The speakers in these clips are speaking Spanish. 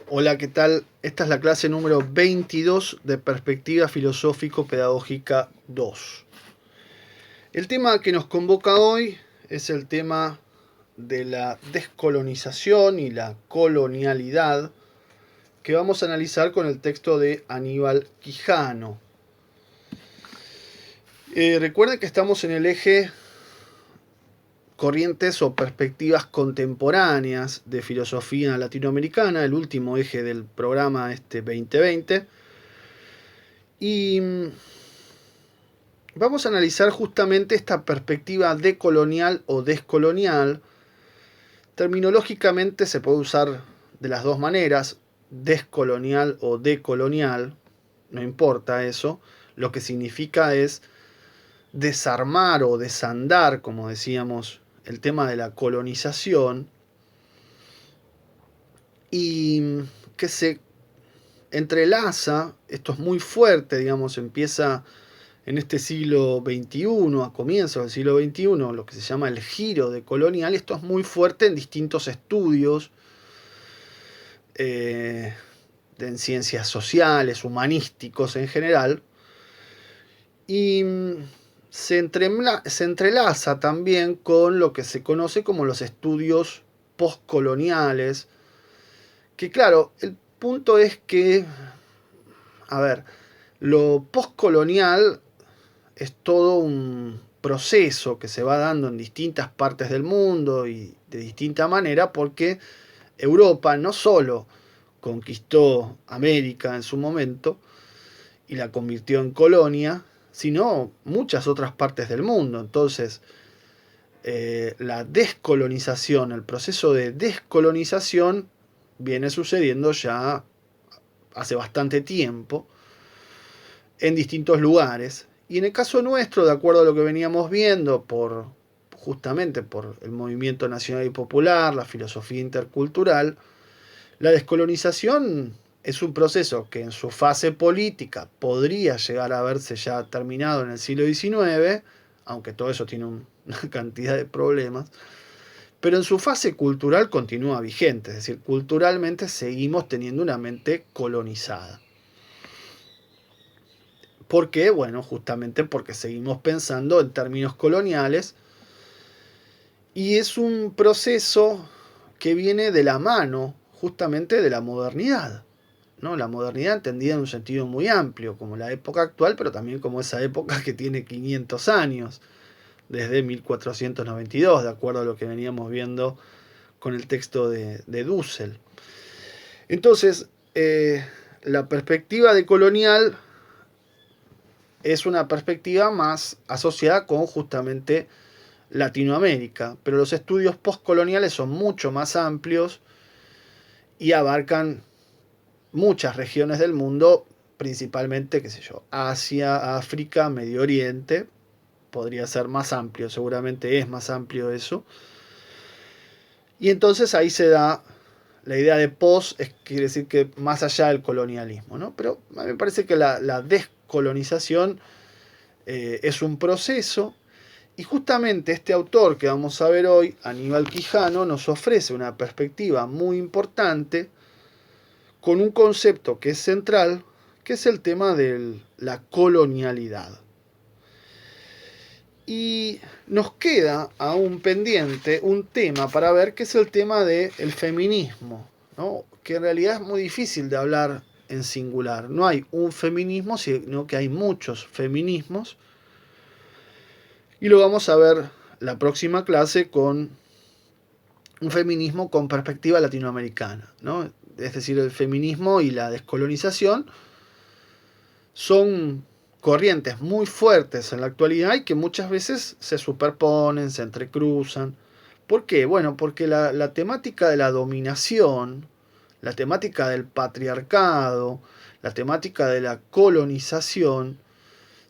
Hola, ¿qué tal? Esta es la clase número 22 de Perspectiva Filosófico-Pedagógica 2. El tema que nos convoca hoy es el tema de la descolonización y la colonialidad que vamos a analizar con el texto de Aníbal Quijano. Recuerden que estamos en el eje corrientes o perspectivas contemporáneas de filosofía latinoamericana, el último eje del programa 2020. Y vamos a analizar justamente esta perspectiva decolonial o descolonial. Terminológicamente se puede usar de las dos maneras, descolonial o decolonial, no importa eso. Lo que significa es desarmar o desandar, como decíamos, el tema de la colonización y que se entrelaza, esto es muy fuerte, digamos, empieza en este siglo XXI, a comienzos del siglo XXI, lo que se llama el giro decolonial. Esto es muy fuerte en distintos estudios, en ciencias sociales, humanísticos en general, y se entrelaza también con lo que se conoce como los estudios postcoloniales, que claro, el punto es que, a ver, lo postcolonial es todo un proceso que se va dando en distintas partes del mundo y de distinta manera, porque Europa no solo conquistó América en su momento y la convirtió en colonia, sino muchas otras partes del mundo. Entonces, la descolonización, el proceso de descolonización viene sucediendo ya hace bastante tiempo en distintos lugares. Y en el caso nuestro, de acuerdo a lo que veníamos viendo, justamente por el movimiento nacional y popular, la filosofía intercultural, la descolonización es un proceso que en su fase política podría llegar a haberse ya terminado en el siglo XIX, aunque todo eso tiene una cantidad de problemas, pero en su fase cultural continúa vigente, es decir, culturalmente seguimos teniendo una mente colonizada. ¿Por qué? Bueno, justamente porque seguimos pensando en términos coloniales y es un proceso que viene de la mano justamente de la modernidad, ¿no? La modernidad entendida en un sentido muy amplio, como la época actual, pero también como esa época que tiene 500 años, desde 1492, de acuerdo a lo que veníamos viendo con el texto de Dussel. Entonces, la perspectiva de colonial es una perspectiva más asociada con justamente Latinoamérica, pero los estudios postcoloniales son mucho más amplios y abarcan muchas regiones del mundo, principalmente, qué sé yo, Asia, África, Medio Oriente. Podría ser más amplio, seguramente es más amplio eso. Y entonces ahí se da la idea de post, quiere decir que más allá del colonialismo, ¿no? Pero a mí me parece que la descolonización es un proceso. Y justamente este autor que vamos a ver hoy, Aníbal Quijano, nos ofrece una perspectiva muy importante con un concepto que es central, que es el tema de la colonialidad. Y nos queda aún pendiente un tema para ver, que es el tema del feminismo, ¿no? Que en realidad es muy difícil de hablar en singular. No hay un feminismo, sino que hay muchos feminismos. Y lo vamos a ver la próxima clase con un feminismo con perspectiva latinoamericana, ¿no? Es decir, el feminismo y la descolonización son corrientes muy fuertes en la actualidad y que muchas veces se superponen, se entrecruzan. ¿Por qué? Bueno, porque la temática de la dominación, la temática del patriarcado, la temática de la colonización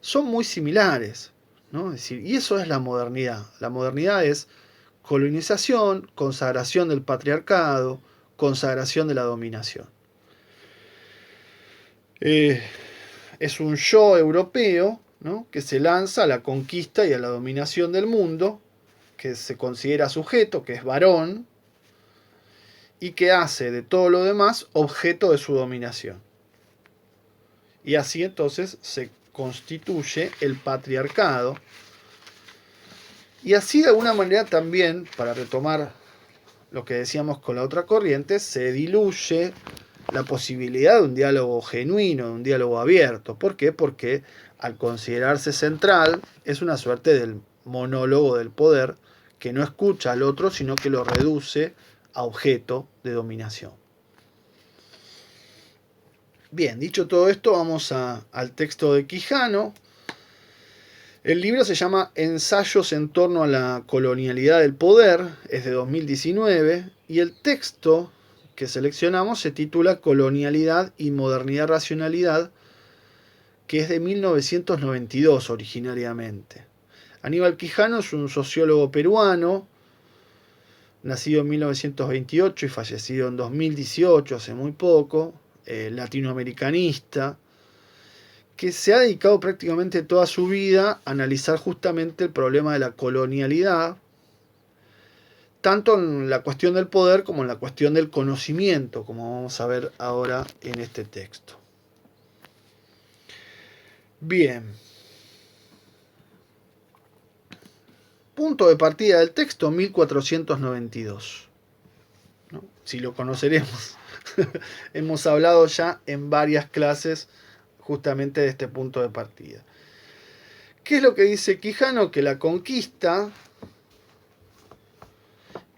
son muy similares, ¿no? Es decir, y eso es la modernidad. La modernidad es colonización, consagración del patriarcado, consagración de la dominación. Es un yo europeo, ¿no? Que se lanza a la conquista y a la dominación del mundo, que se considera sujeto, que es varón, y que hace de todo lo demás objeto de su dominación. Y así entonces se constituye el patriarcado. Y así de alguna manera también, para retomar lo que decíamos con la otra corriente, se diluye la posibilidad de un diálogo genuino, de un diálogo abierto. ¿Por qué? Porque al considerarse central es una suerte del monólogo del poder que no escucha al otro, sino que lo reduce a objeto de dominación. Bien, dicho todo esto, vamos al texto de Quijano. El libro se llama Ensayos en torno a la colonialidad del poder, es de 2019, y el texto que seleccionamos se titula Colonialidad y Modernidad-Racionalidad, que es de 1992 originariamente. Aníbal Quijano es un sociólogo peruano, nacido en 1928 y fallecido en 2018, hace muy poco, latinoamericanista, que se ha dedicado prácticamente toda su vida a analizar justamente el problema de la colonialidad, tanto en la cuestión del poder como en la cuestión del conocimiento, como vamos a ver ahora en este texto. Bien. Punto de partida del texto, 1492. ¿No? Si lo conoceremos. Hemos hablado ya en varias clases justamente de este punto de partida. ¿Qué es lo que dice Quijano? Que la conquista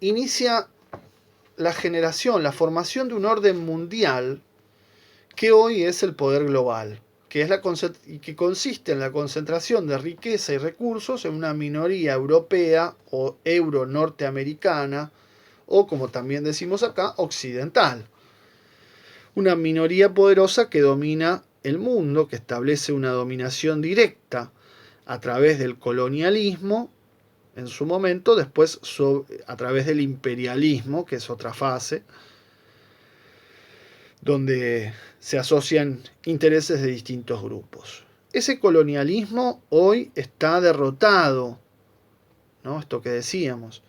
inicia la generación, la formación de un orden mundial que hoy es el poder global, que consiste en la concentración de riqueza y recursos en una minoría europea o euro-norteamericana, o como también decimos acá, occidental. Una minoría poderosa que domina el mundo, que establece una dominación directa a través del colonialismo en su momento, después a través del imperialismo, que es otra fase, donde se asocian intereses de distintos grupos. Ese colonialismo hoy está derrotado, ¿no? Esto que decíamos.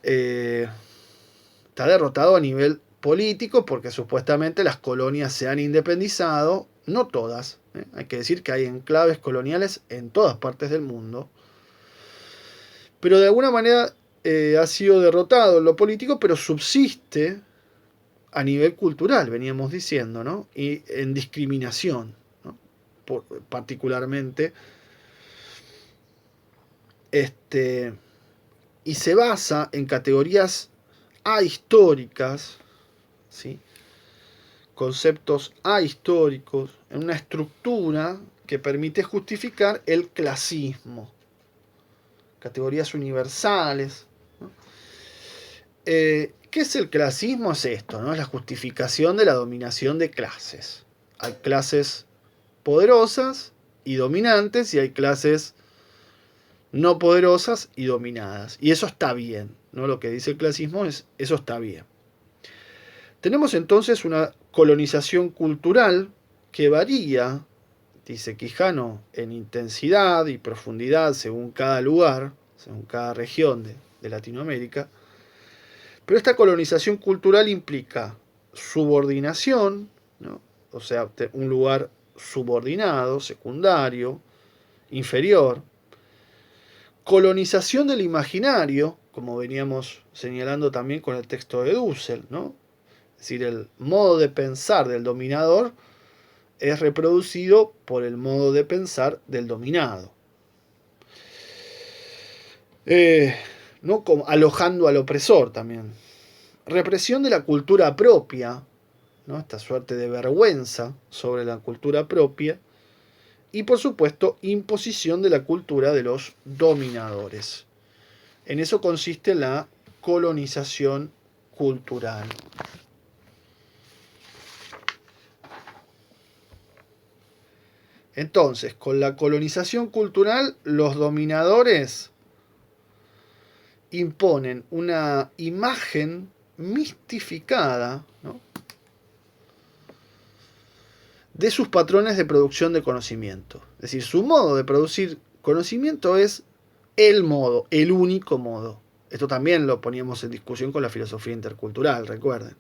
Está derrotado a nivel político porque supuestamente las colonias se han independizado, no todas, hay que decir que hay enclaves coloniales en todas partes del mundo, pero de alguna manera ha sido derrotado en lo político, pero subsiste a nivel cultural, veníamos diciendo, ¿no? Y en discriminación, ¿no? Particularmente, y se basa en categorías ahistóricas, ¿sí? Conceptos ahistóricos, en una estructura que permite justificar el clasismo, categorías universales, ¿no? ¿Qué es el clasismo? Es esto, ¿no? Es la justificación de la dominación de clases. Hay clases poderosas y dominantes y hay clases no poderosas y dominadas. Y eso está bien, ¿no? Lo que dice el clasismo es eso está bien. Tenemos entonces una colonización cultural que varía, dice Quijano, en intensidad y profundidad según cada lugar, según cada región de Latinoamérica. Pero esta colonización cultural implica subordinación, ¿no? O sea, un lugar subordinado, secundario, inferior. Colonización del imaginario, como veníamos señalando también con el texto de Dussel, ¿no? Es decir, el modo de pensar del dominador es reproducido por el modo de pensar del dominado. ¿No? Como alojando al opresor también. Represión de la cultura propia, ¿no? Esta suerte de vergüenza sobre la cultura propia. Y por supuesto, imposición de la cultura de los dominadores. En eso consiste la colonización cultural. Entonces, con la colonización cultural, los dominadores imponen una imagen mistificada, ¿no? de sus patrones de producción de conocimiento. Es decir, su modo de producir conocimiento es el modo, el único modo. Esto también lo poníamos en discusión con la filosofía intercultural, recuerden.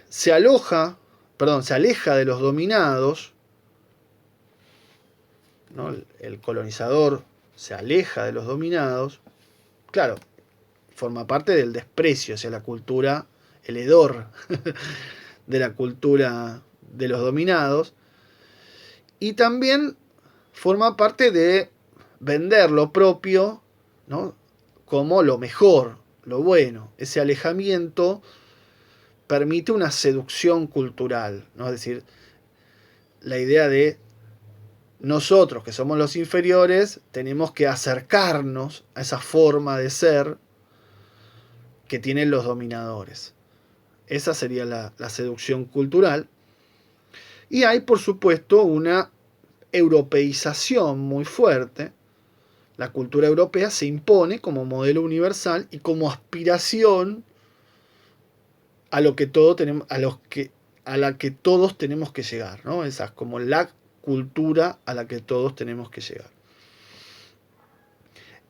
Se aleja de los dominados, ¿no? El colonizador se aleja de los dominados, claro, forma parte del desprecio hacia la cultura, el hedor de la cultura de los dominados, y también forma parte de vender lo propio, ¿no? Como lo mejor, lo bueno. Ese alejamiento permite una seducción cultural, ¿no? Es decir, la idea de nosotros, que somos los inferiores, tenemos que acercarnos a esa forma de ser que tienen los dominadores. Esa sería la seducción cultural. Y hay, por supuesto, una europeización muy fuerte. La cultura europea se impone como modelo universal y como aspiración a lo que todos tenemos, a la que todos tenemos que llegar, ¿no? Esa es como la cultura a la que todos tenemos que llegar.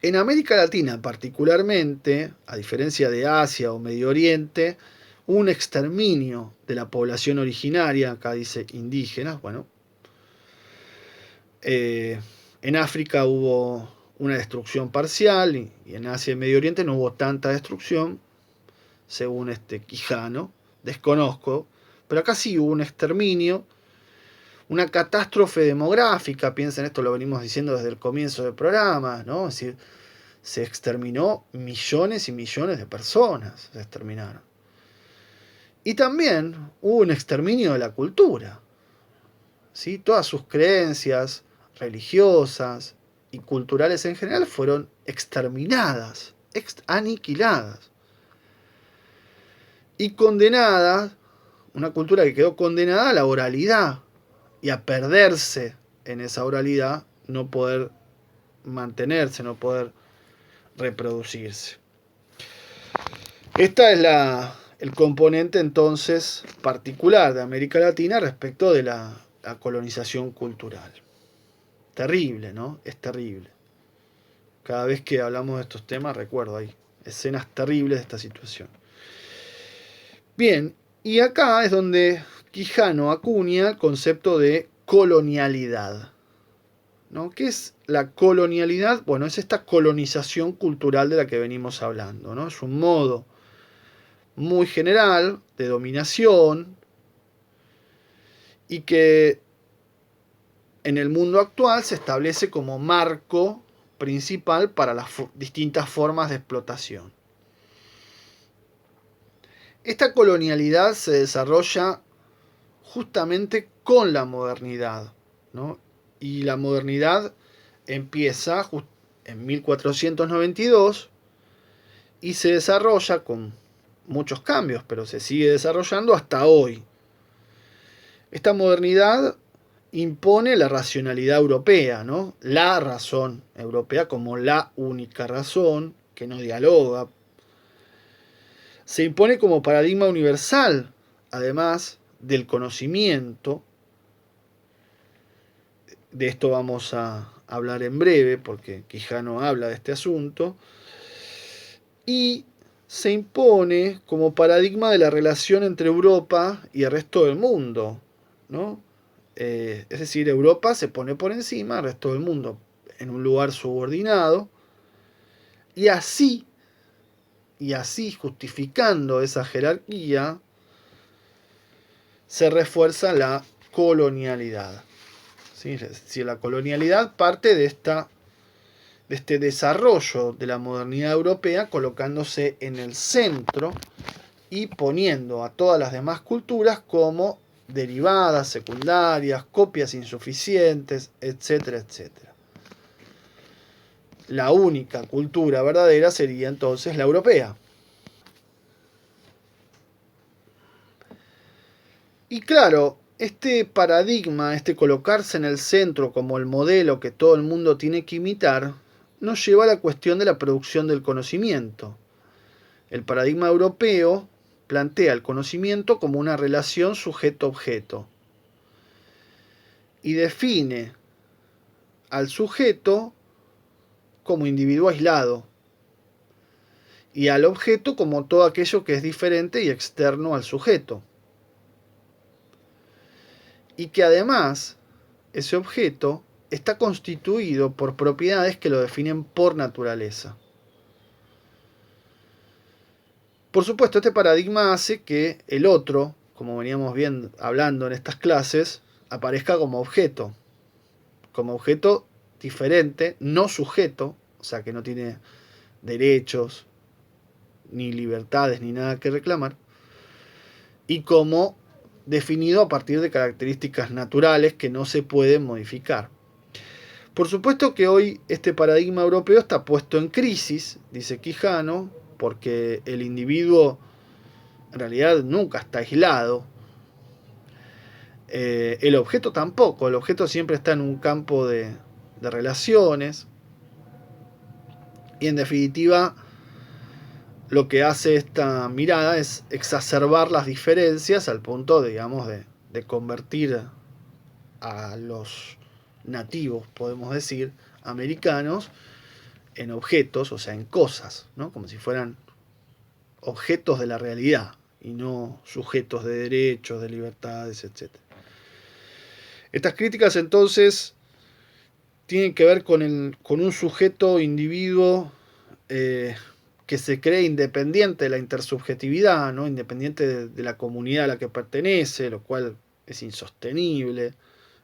En América Latina particularmente, a diferencia de Asia o Medio Oriente, hubo un exterminio de la población originaria, acá dice indígenas, bueno. En África hubo una destrucción parcial y en Asia y Medio Oriente no hubo tanta destrucción, según Quijano, desconozco, pero acá sí hubo un exterminio, una catástrofe demográfica, piensen, esto lo venimos diciendo desde el comienzo del programa, ¿no? Es decir, se exterminó millones y millones de personas, se exterminaron. Y también hubo un exterminio de la cultura, ¿sí? Todas sus creencias religiosas y culturales en general fueron exterminadas, aniquiladas. Y condenadas, una cultura que quedó condenada a la oralidad y a perderse en esa oralidad, no poder mantenerse, no poder reproducirse. Esta es el componente entonces particular de América Latina respecto de la colonización cultural. Terrible, ¿no? Es terrible. Cada vez que hablamos de estos temas recuerdo hay escenas terribles de esta situación. Bien, y acá es donde Quijano acuña el concepto de colonialidad, ¿no? ¿Qué es la colonialidad? Bueno, es esta colonización cultural de la que venimos hablando, ¿no? Es un modo muy general de dominación y que en el mundo actual se establece como marco principal para las distintas formas de explotación. Esta colonialidad se desarrolla justamente con la modernidad, ¿no? Y la modernidad empieza en 1492 y se desarrolla con muchos cambios, pero se sigue desarrollando hasta hoy. Esta modernidad impone la racionalidad europea, ¿no? La razón europea como la única razón que no dialoga. Se impone como paradigma universal, además del conocimiento. De esto vamos a hablar en breve, porque Quijano habla de este asunto. Y se impone como paradigma de la relación entre Europa y el resto del mundo, ¿no? Es decir, Europa se pone por encima del resto del mundo en un lugar subordinado, y así justificando esa jerarquía, se refuerza la colonialidad. ¿Sí? Es decir, la colonialidad parte de este desarrollo de la modernidad europea, colocándose en el centro y poniendo a todas las demás culturas como derivadas, secundarias, copias insuficientes, etcétera, etcétera. La única cultura verdadera sería entonces la europea. Y claro, este paradigma, este colocarse en el centro como el modelo que todo el mundo tiene que imitar, nos lleva a la cuestión de la producción del conocimiento. El paradigma europeo plantea el conocimiento como una relación sujeto-objeto y define al sujeto como individuo aislado y al objeto como todo aquello que es diferente y externo al sujeto. Y que además ese objeto está constituido por propiedades que lo definen por naturaleza. Por supuesto, este paradigma hace que el otro, como veníamos hablando en estas clases, aparezca como objeto diferente, no sujeto, o sea que no tiene derechos, ni libertades, ni nada que reclamar, y como definido a partir de características naturales que no se pueden modificar. Por supuesto que hoy este paradigma europeo está puesto en crisis, dice Quijano, porque el individuo en realidad nunca está aislado. El objeto tampoco, el objeto siempre está en un campo de relaciones. Y en definitiva, lo que hace esta mirada es exacerbar las diferencias al punto, digamos, de convertir a los nativos, podemos decir, americanos, en objetos, o sea, en cosas, ¿no? Como si fueran objetos de la realidad y no sujetos de derechos, de libertades, etc. Estas críticas entonces tienen que ver con un sujeto individuo que se cree independiente de la intersubjetividad, ¿no? Independiente de la comunidad a la que pertenece, lo cual es insostenible,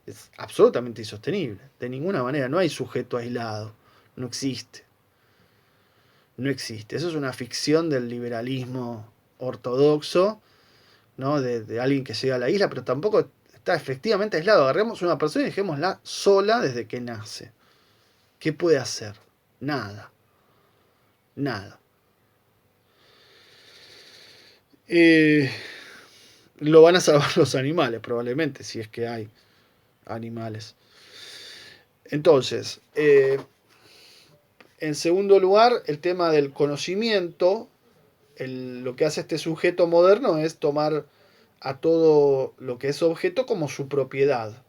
es absolutamente insostenible. De ninguna manera, no hay sujeto aislado, no existe. No existe. Eso es una ficción del liberalismo ortodoxo, ¿no? De alguien que llega a la isla, pero tampoco está efectivamente aislado. Agarremos una persona y dejémosla sola desde que nace. ¿Qué puede hacer? Nada. Nada. Lo van a salvar los animales, probablemente, si es que hay animales. Entonces, en segundo lugar, el tema del conocimiento. Lo que hace este sujeto moderno es tomar a todo lo que es objeto como su propiedad.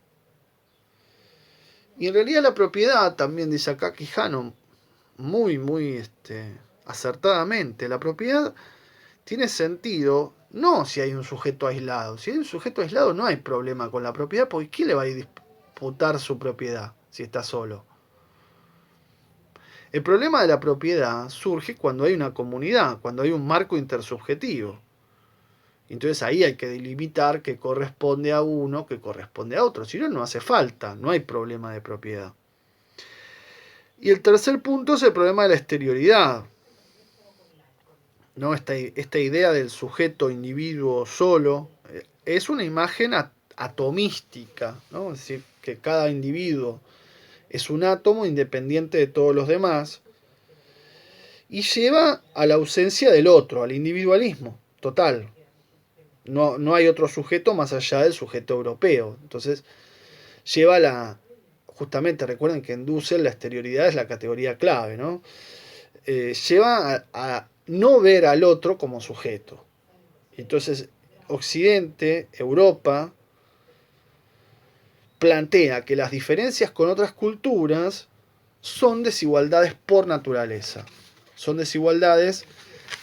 Y en realidad la propiedad, también dice acá Quijano, muy acertadamente, la propiedad tiene sentido no si hay un sujeto aislado. Si hay un sujeto aislado no hay problema con la propiedad, porque ¿quién le va a disputar su propiedad si está solo? El problema de la propiedad surge cuando hay una comunidad, cuando hay un marco intersubjetivo. Entonces ahí hay que delimitar qué corresponde a uno, qué corresponde a otro. Si no, no hace falta, no hay problema de propiedad. Y el tercer punto es el problema de la exterioridad, ¿no? Esta idea del sujeto individuo solo es una imagen atomística, ¿no? Es decir, que cada individuo es un átomo independiente de todos los demás y lleva a la ausencia del otro, al individualismo total. No hay otro sujeto más allá del sujeto europeo. Entonces, lleva justamente recuerden que en Dussel la exterioridad es la categoría clave, ¿no? Lleva a no ver al otro como sujeto. Entonces, Occidente, Europa, plantea que las diferencias con otras culturas son desigualdades por naturaleza. Son desigualdades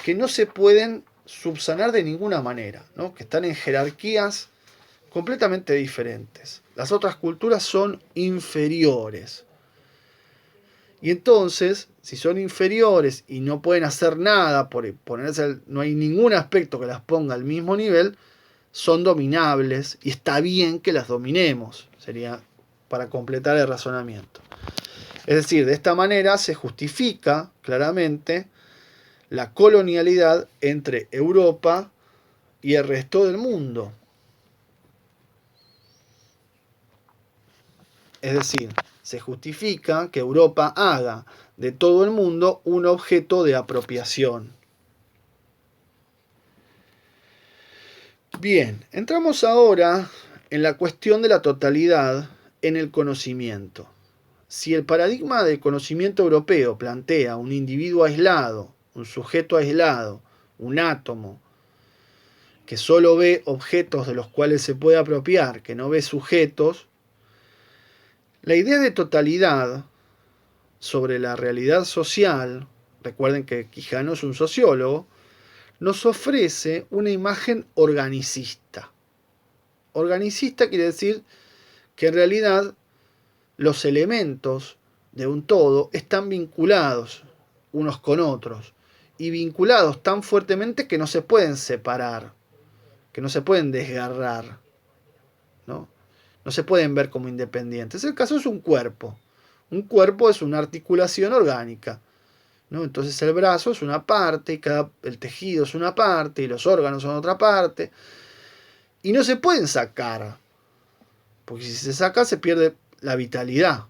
que no se pueden subsanar de ninguna manera, ¿no? Que están en jerarquías completamente diferentes. Las otras culturas son inferiores. Y entonces, si son inferiores y no pueden hacer nada por ponerse, no hay ningún aspecto que las ponga al mismo nivel, son dominables y está bien que las dominemos. Sería para completar el razonamiento. Es decir, de esta manera se justifica claramente la colonialidad entre Europa y el resto del mundo. Es decir, se justifica que Europa haga de todo el mundo un objeto de apropiación. Bien, entramos ahora en la cuestión de la totalidad en el conocimiento. Si el paradigma del conocimiento europeo plantea un individuo aislado, un sujeto aislado, un átomo, que solo ve objetos de los cuales se puede apropiar, que no ve sujetos, la idea de totalidad sobre la realidad social, recuerden que Quijano es un sociólogo, nos ofrece una imagen organicista. Organicista quiere decir que en realidad los elementos de un todo están vinculados unos con otros y vinculados tan fuertemente que no se pueden separar, que no se pueden desgarrar, ¿no? No se pueden ver como independientes. El caso es un cuerpo. Un cuerpo es una articulación orgánica, ¿no? Entonces el brazo es una parte, y el tejido es una parte, y los órganos son otra parte. Y no se pueden sacar, porque si se saca se pierde la vitalidad.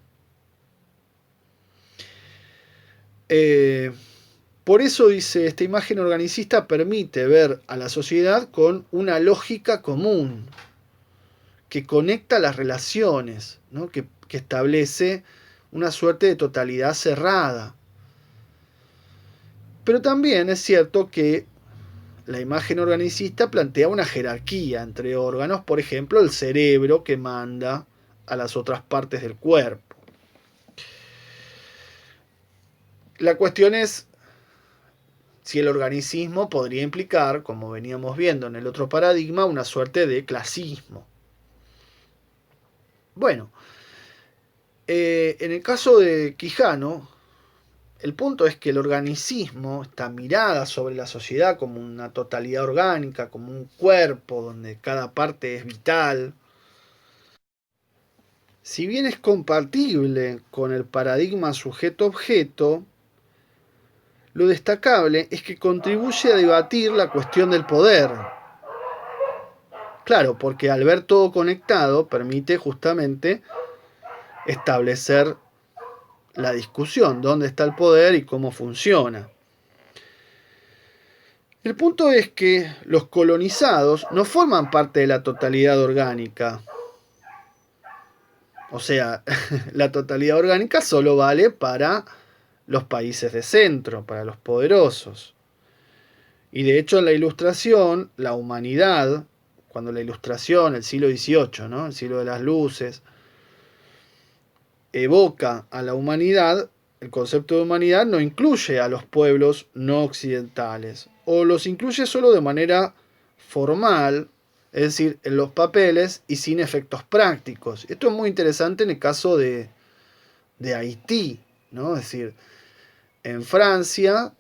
Por eso dice, esta imagen organicista permite ver a la sociedad con una lógica común, que conecta las relaciones, ¿no? que establece una suerte de totalidad cerrada. Pero también es cierto que la imagen organicista plantea una jerarquía entre órganos, por ejemplo, el cerebro que manda a las otras partes del cuerpo. La cuestión es si el organicismo podría implicar, como veníamos viendo en el otro paradigma, una suerte de clasismo. Bueno, en el caso de Quijano, el punto es que el organicismo, esta mirada sobre la sociedad como una totalidad orgánica, como un cuerpo donde cada parte es vital, si bien es compatible con el paradigma sujeto-objeto, lo destacable es que contribuye a debatir la cuestión del poder. Claro, porque al ver todo conectado permite justamente establecer la discusión, dónde está el poder y cómo funciona. El punto es que los colonizados no forman parte de la totalidad orgánica. O sea, la totalidad orgánica solo vale para los países de centro, para los poderosos. Y de hecho en la Ilustración, la humanidad, cuando la Ilustración, el siglo XVIII, ¿no? El siglo de las luces, evoca a la humanidad, el concepto de humanidad no incluye a los pueblos no occidentales, o los incluye solo de manera formal, es decir, en los papeles y sin efectos prácticos. Esto es muy interesante en el caso de Haití, ¿no? Es decir, en Francia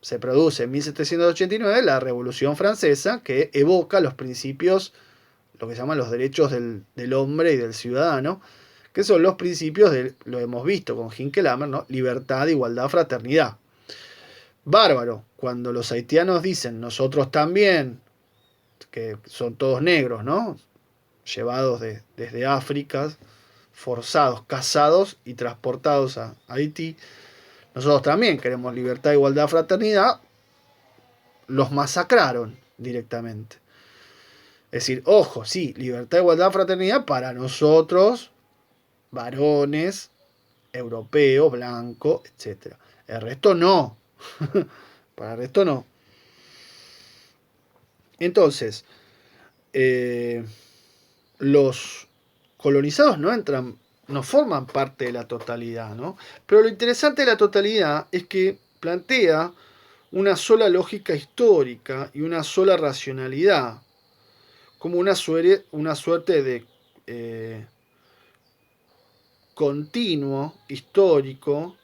se produce en 1789 la Revolución Francesa, que evoca los principios, lo que se llaman los derechos del hombre y del ciudadano, que son los principios lo hemos visto con Hinkelhammer, ¿no? Libertad, igualdad, fraternidad. Bárbaro, cuando los haitianos dicen nosotros también, que son todos negros, ¿no? Llevados desde África, forzados, cazados y transportados a Haití. Nosotros también queremos libertad, igualdad, fraternidad. Los masacraron directamente. Es decir, ojo, sí, libertad, igualdad, fraternidad para nosotros, varones, europeos, blancos, etc. El resto no. Para el resto no. Entonces, los colonizados no forman parte de la totalidad, ¿no? Pero lo interesante de la totalidad es que plantea una sola lógica histórica y una sola racionalidad, como una suerte de continuo histórico,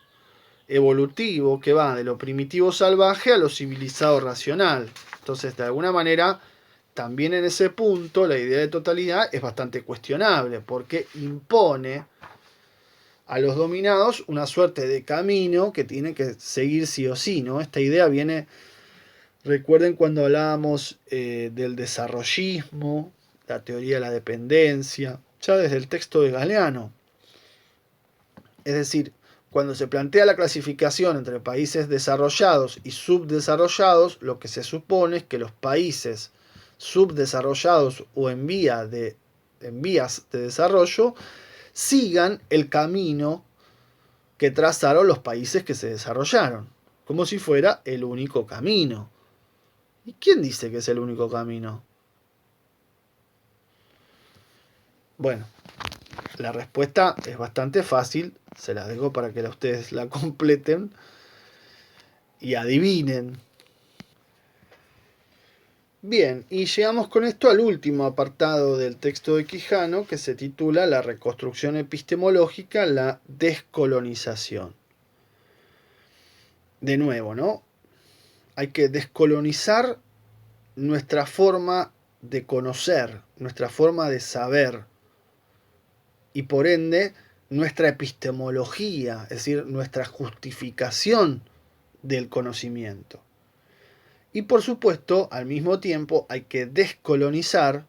evolutivo, que va de lo primitivo salvaje a lo civilizado racional. Entonces, de alguna manera, también en ese punto, la idea de totalidad es bastante cuestionable, porque impone a los dominados una suerte de camino que tienen que seguir sí o sí, ¿no? Esta idea viene, recuerden cuando hablábamos del desarrollismo, la teoría de la dependencia, ya desde el texto de Galeano. Es decir, cuando se plantea la clasificación entre países desarrollados y subdesarrollados, lo que se supone es que los países subdesarrollados o en vías de desarrollo sigan el camino que trazaron los países que se desarrollaron, como si fuera el único camino. ¿Y quién dice que es el único camino? Bueno, La respuesta es bastante fácil, se la dejo para que ustedes la completen y adivinen. Bien, y llegamos con esto al último apartado del texto de Quijano, que se titula La reconstrucción epistemológica, la descolonización. De nuevo, ¿no? Hay que descolonizar nuestra forma de conocer, nuestra forma de saber, y por ende nuestra epistemología, es decir, nuestra justificación del conocimiento. Y por supuesto, al mismo tiempo, hay que descolonizar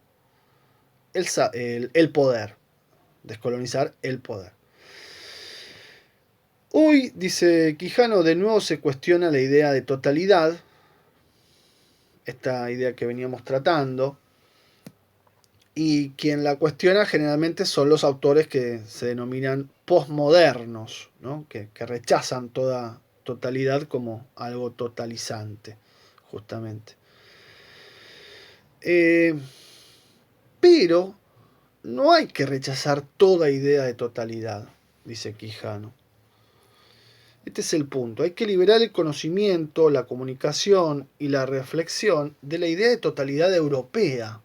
el poder. Descolonizar el poder. Hoy, dice Quijano, de nuevo se cuestiona la idea de totalidad, esta idea que veníamos tratando, y quien la cuestiona generalmente son los autores que se denominan posmodernos, ¿no? que rechazan toda totalidad como algo totalizante, justamente. Pero no hay que rechazar toda idea de totalidad, dice Quijano. Este es el punto. Hay que liberar el conocimiento, la comunicación y la reflexión de la idea de totalidad europea,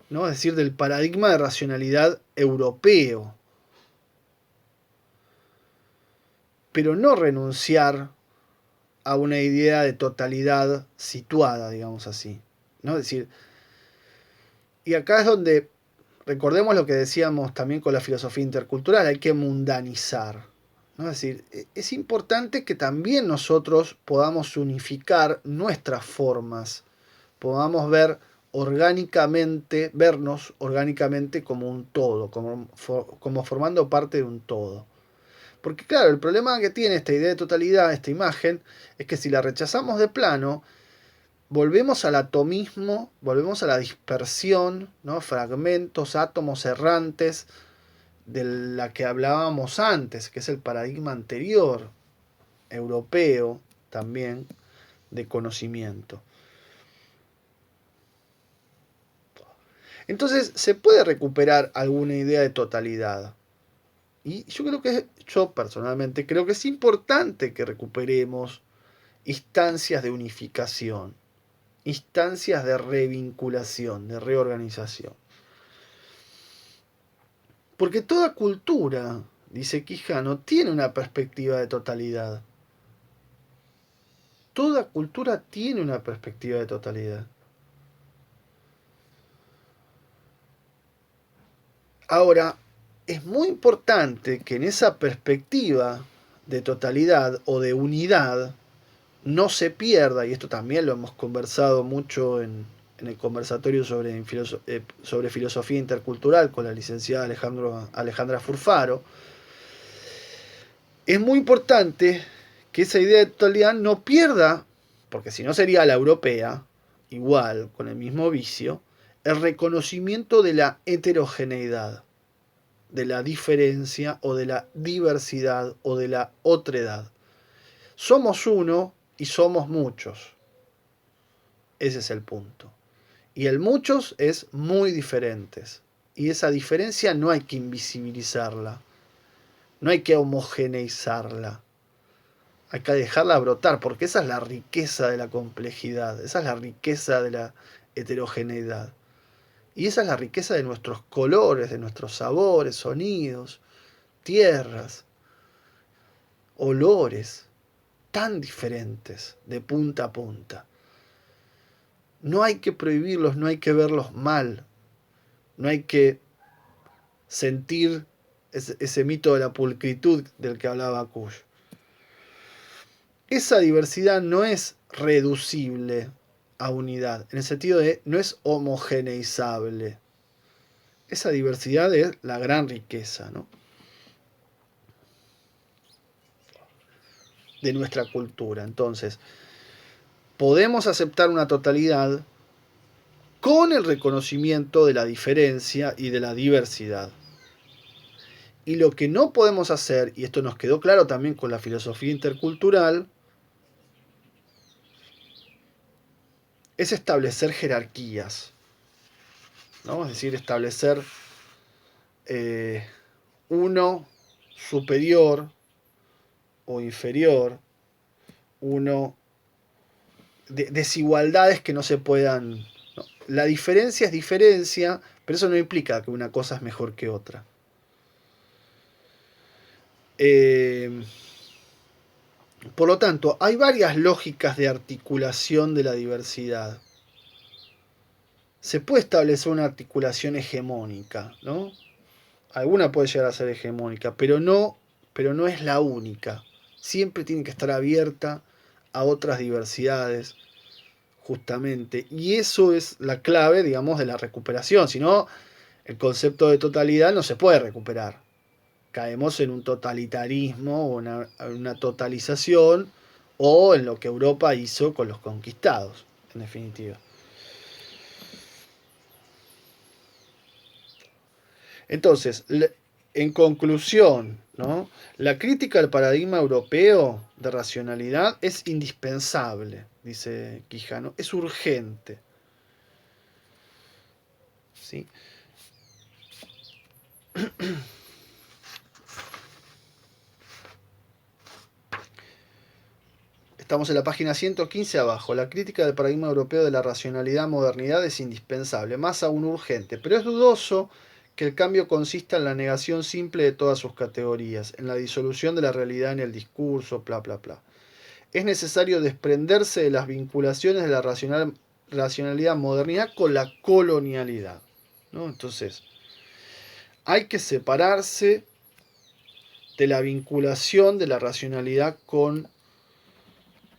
¿no? Es decir, del paradigma de racionalidad europeo. Pero no renunciar a una idea de totalidad situada, digamos así, ¿no? Es decir, y acá es donde recordemos lo que decíamos también con la filosofía intercultural, hay que mundanizar, ¿no? Es decir, es importante que también nosotros podamos unificar nuestras formas, podamos vernos orgánicamente como un todo, como formando parte de un todo. Porque claro, el problema que tiene esta idea de totalidad, esta imagen, es que si la rechazamos de plano, volvemos al atomismo, volvemos a la dispersión, ¿no? Fragmentos, átomos errantes de la que hablábamos antes, que es el paradigma anterior, europeo también, de conocimiento. Entonces, se puede recuperar alguna idea de totalidad. Y yo personalmente creo que es importante que recuperemos instancias de unificación, instancias de revinculación, de reorganización. Porque toda cultura, dice Quijano, tiene una perspectiva de totalidad. Toda cultura tiene una perspectiva de totalidad. Ahora, es muy importante que en esa perspectiva de totalidad o de unidad no se pierda, y esto también lo hemos conversado mucho en el conversatorio sobre filosofía intercultural con la licenciada Alejandra Furfaro, es muy importante que esa idea de totalidad no pierda, porque si no sería la europea, igual, con el mismo vicio, el reconocimiento de la heterogeneidad, de la diferencia o de la diversidad o de la otredad. Somos uno y somos muchos. Ese es el punto. Y el muchos es muy diferentes. Y esa diferencia no hay que invisibilizarla. No hay que homogeneizarla. Hay que dejarla brotar, porque esa es la riqueza de la complejidad. Esa es la riqueza de la heterogeneidad. Y esa es la riqueza de nuestros colores, de nuestros sabores, sonidos, tierras, olores, tan diferentes de punta a punta. No hay que prohibirlos, no hay que verlos mal, no hay que sentir ese mito de la pulcritud del que hablaba Kush. Esa diversidad no es reducible a unidad, en el sentido de no es homogeneizable. Esa diversidad es la gran riqueza, ¿no? De nuestra cultura. Entonces, podemos aceptar una totalidad con el reconocimiento de la diferencia y de la diversidad. Y lo que no podemos hacer, y esto nos quedó claro también con la filosofía intercultural, es establecer jerarquías, ¿no? Es decir, establecer uno superior o inferior, uno desigualdades que no se puedan... No. La diferencia es diferencia, pero eso no implica que una cosa es mejor que otra. Por lo tanto, hay varias lógicas de articulación de la diversidad. Se puede establecer una articulación hegemónica, ¿no? Alguna puede llegar a ser hegemónica, pero no es la única. Siempre tiene que estar abierta a otras diversidades, justamente. Y eso es la clave, digamos, de la recuperación. Si no, el concepto de totalidad no se puede recuperar. Caemos en un totalitarismo o una totalización, o en lo que Europa hizo con los conquistados, en definitiva. Entonces, en conclusión, ¿no? La crítica al paradigma europeo de racionalidad es indispensable, dice Quijano, es urgente. ¿Sí? Estamos en la página 115 abajo. La crítica del paradigma europeo de la racionalidad-modernidad es indispensable, más aún urgente, pero es dudoso que el cambio consista en la negación simple de todas sus categorías, en la disolución de la realidad en el discurso, bla, bla, bla. Es necesario desprenderse de las vinculaciones de la racionalidad-modernidad con la colonialidad, ¿no? Entonces, hay que separarse de la vinculación de la racionalidad con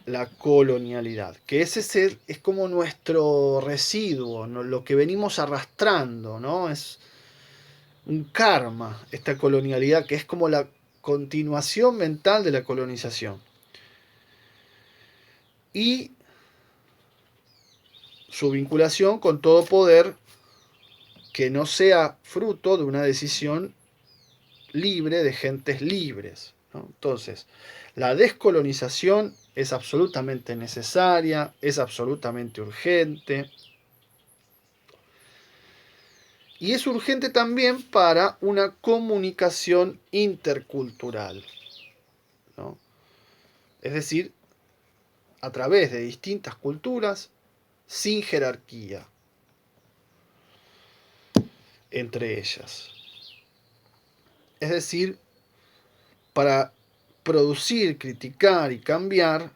la colonialidad, que ese es como nuestro residuo, ¿no? Lo que venimos arrastrando, ¿no? Es un karma, esta colonialidad, que es como la continuación mental de la colonización. Y su vinculación con todo poder que no sea fruto de una decisión libre de gentes libres, ¿no? Entonces, la descolonización es absolutamente necesaria, es absolutamente urgente. Y es urgente también para una comunicación intercultural, ¿no? Es decir, a través de distintas culturas, sin jerarquía entre ellas. Es decir, para producir, criticar y cambiar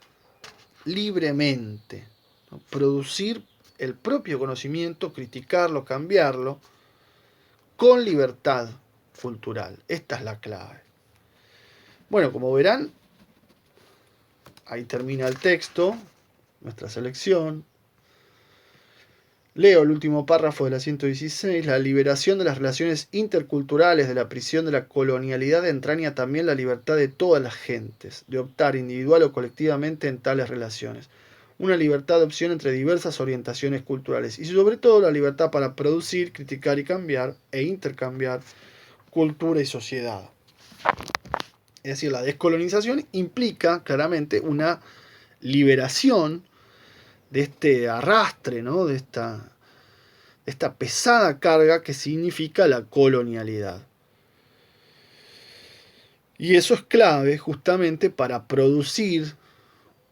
libremente, ¿no? Producir el propio conocimiento, criticarlo, cambiarlo, con libertad cultural. Esta es la clave. Bueno, como verán, ahí termina el texto, nuestra selección. Leo el último párrafo de la 116. La liberación de las relaciones interculturales de la prisión de la colonialidad entraña también la libertad de todas las gentes, de optar individual o colectivamente en tales relaciones. Una libertad de opción entre diversas orientaciones culturales y sobre todo la libertad para producir, criticar y cambiar e intercambiar cultura y sociedad. Es decir, la descolonización implica claramente una liberación de este arrastre, ¿no? de esta pesada carga que significa la colonialidad. Y eso es clave justamente para producir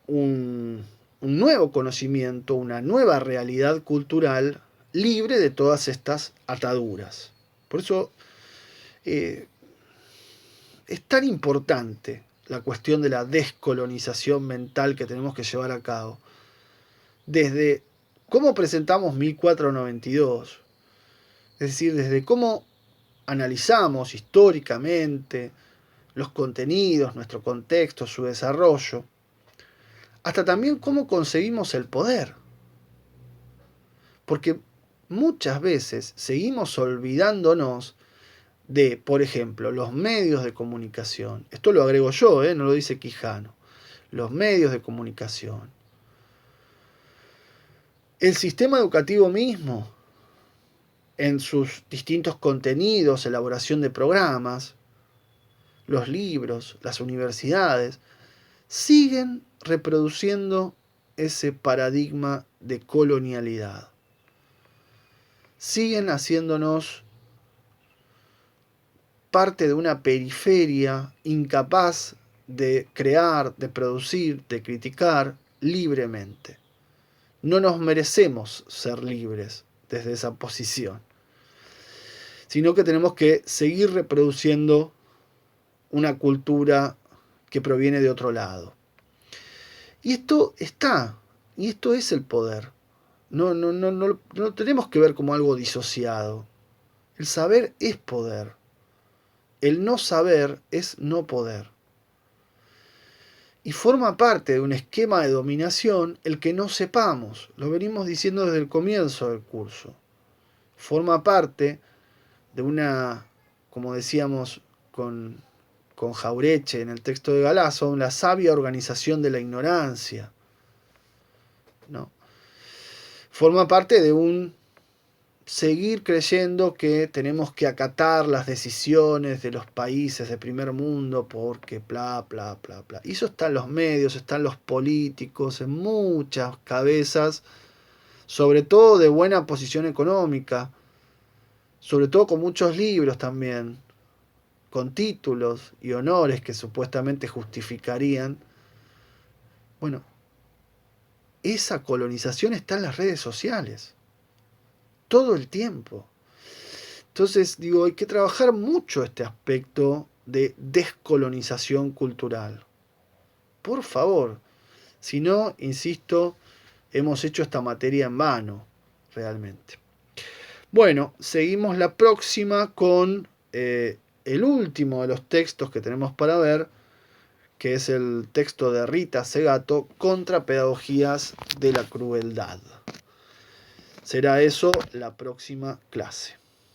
un nuevo conocimiento, una nueva realidad cultural libre de todas estas ataduras. Por eso es tan importante la cuestión de la descolonización mental que tenemos que llevar a cabo. Desde cómo presentamos 1492, es decir, desde cómo analizamos históricamente los contenidos, nuestro contexto, su desarrollo, hasta también cómo concebimos el poder. Porque muchas veces seguimos olvidándonos de, por ejemplo, los medios de comunicación. Esto lo agrego yo, no lo dice Quijano. Los medios de comunicación. El sistema educativo mismo, en sus distintos contenidos, elaboración de programas, los libros, las universidades, siguen reproduciendo ese paradigma de colonialidad. Siguen haciéndonos parte de una periferia incapaz de crear, de producir, de criticar libremente. No nos merecemos ser libres desde esa posición, sino que tenemos que seguir reproduciendo una cultura que proviene de otro lado. Y esto está, y esto es el poder. No lo tenemos que ver como algo disociado. El saber es poder. El no saber es no poder. Y forma parte de un esquema de dominación el que no sepamos. Lo venimos diciendo desde el comienzo del curso. Forma parte de una, como decíamos con Jaureche en el texto de Galazo, la sabia organización de la ignorancia, ¿no? Forma parte de un seguir creyendo que tenemos que acatar las decisiones de los países de primer mundo porque bla, bla, bla, bla. Y eso está en los medios, están los políticos, en muchas cabezas, sobre todo de buena posición económica, sobre todo con muchos libros también, con títulos y honores que supuestamente justificarían. Bueno, esa colonización está en las redes sociales, todo el tiempo. Entonces, digo, hay que trabajar mucho este aspecto de descolonización cultural. Por favor, si no, insisto, hemos hecho esta materia en vano, realmente. Bueno, seguimos la próxima con el último de los textos que tenemos para ver, que es el texto de Rita Segato, Contra Pedagogías de la Crueldad. Será eso la próxima clase.